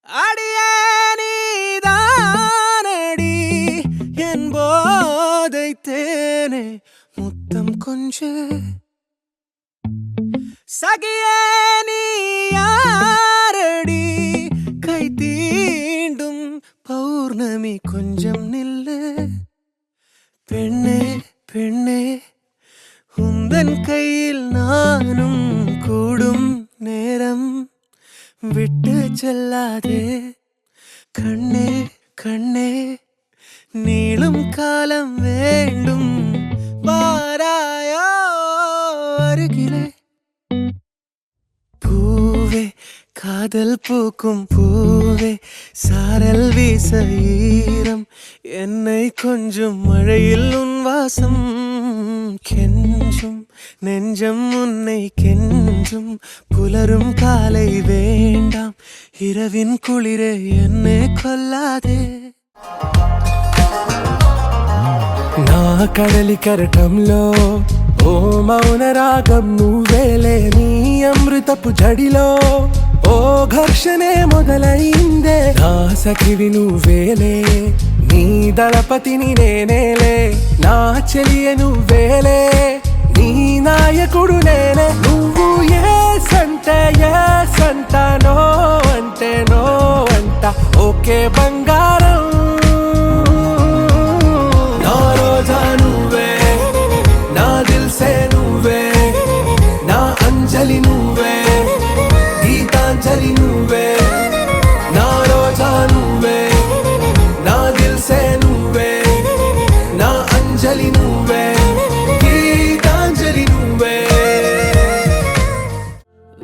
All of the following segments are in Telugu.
அடியே நீதானடி என் போதை தேனே முத்தம் கொஞ்சு சகியே நீ யாரடி கை தீண்டும் பௌர்ணமி கொஞ்சம் நில்லு பெண்ணே பெண்ணே உந்தன் கையில் நானும் கூடும் நேரம் விட்டு செல்லாதே கண்ணே கண்ணே நீளும் காலம் வேண்டும் வாராயோ அருகிலே பூவே காதல் பூக்கும் பூவே சாரல் வீச ஈரம் என்னை கொஞ்சம் மழையில் உன் வாசம் கெஞ்சும் நெஞ்சம் உன்னை கெஞ்சும் புலரும் காலை வேண்டாம் இரவின் குளிரே என்னை கொல்லாதே నా కడలి కరటంలో ఓ మౌన రాగం నువ్వేలే నీ అమృతపు జడిలో ఓ ఘర్షణే మొదలైందే నా సఖివి నువ్వేలే నీ దళపతిని నేనేలే నా చెలియ నువ్వేలే నీ నాయకుడు నేనే నువ్వు ఏ సంట నో అంటే నో అంట ఓకే బంగారం నా రోజా నువ్వే నా దిల్ సే నువ్వే నా అంజలి నువ్వే గీతాంజలి నువ్వే నా రోజా నువ్వే నా దిల్ సే నువ్వే నా అంజలి నువ్వే గీతాంజలి నువ్వే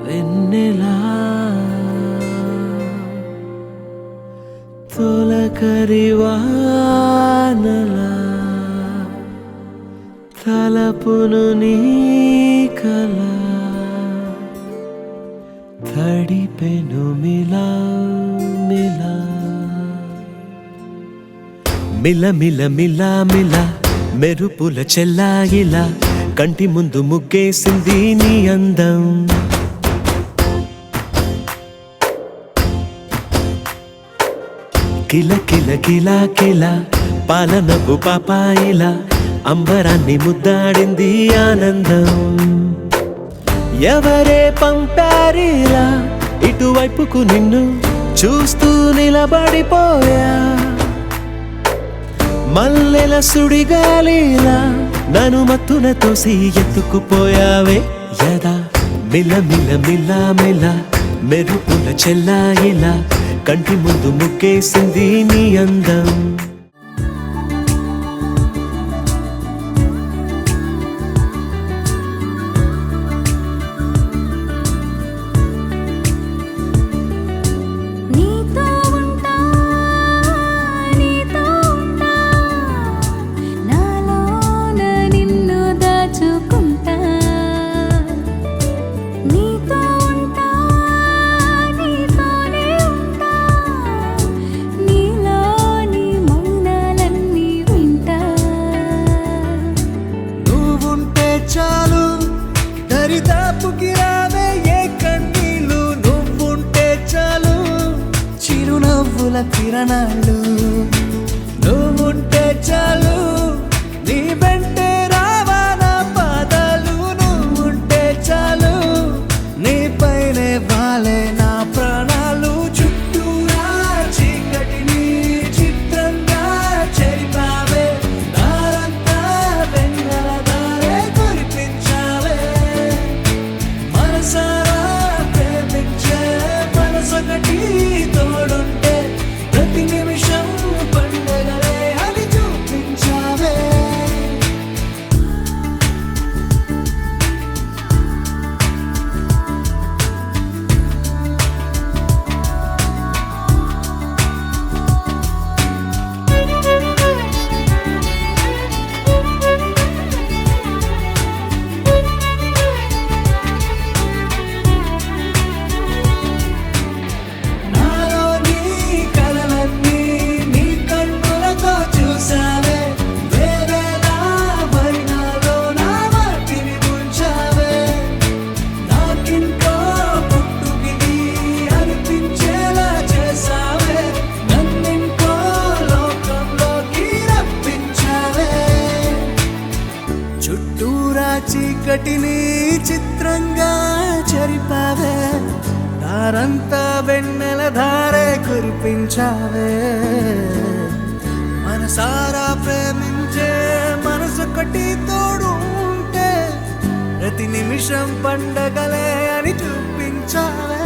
వెన్నెలా తొలకరివానలా తలపును నీ కల తడిపెను మిలా మిలా మిల మిల మిలా మిలా మెరుపుల చెల్లాయిలా కంటి ముందు ముగ్గేసింది నీ అందం కిల కిల కిల కిల పాలనపు పాపాయిలా అంబరాన్ని ముద్దాడింది ఆనందం ఎవరే పంపారిలా ఇటువైపుకు నిన్ను చూస్తూ నిలబడిపోయా మల్లెల సుడిగాలిలా నన్ను మత్తున తోసి ఎత్తుకుపోయావే యదా మిల మిల మిల మిల మెరుపుల చెల్లాయిలా కంటి ముందు ముగ్గేసింది నీ అందం చాలు దరిదాపుకి రావే ఏ కన్నీళ్ళు నువ్వుంటే చాలు చిరునవ్వుల కిరణాలు నువ్వుంటే చాలు నీ వెంటే రావా నా పాదాలు నువ్వుంటే చాలు నీ పైనే వాలే నా ప్రాణాలు చుట్టూరా చీకటిని చిత్రంగా చెరిపావే దారంతా వెన్నెల తోడుంటే ప్రతి నిమిషం పండగలే అని చూపించావే చుట్టూరా చీకటిని చిత్రంగా చెరిపావే, దారంతా వెన్నెల ధారే కురిపించావే. మనసారా ప్రేమించే మనసొకటి తోడు ఉంటే ప్రతి నిమిషం పండగలే అని చూపించావే.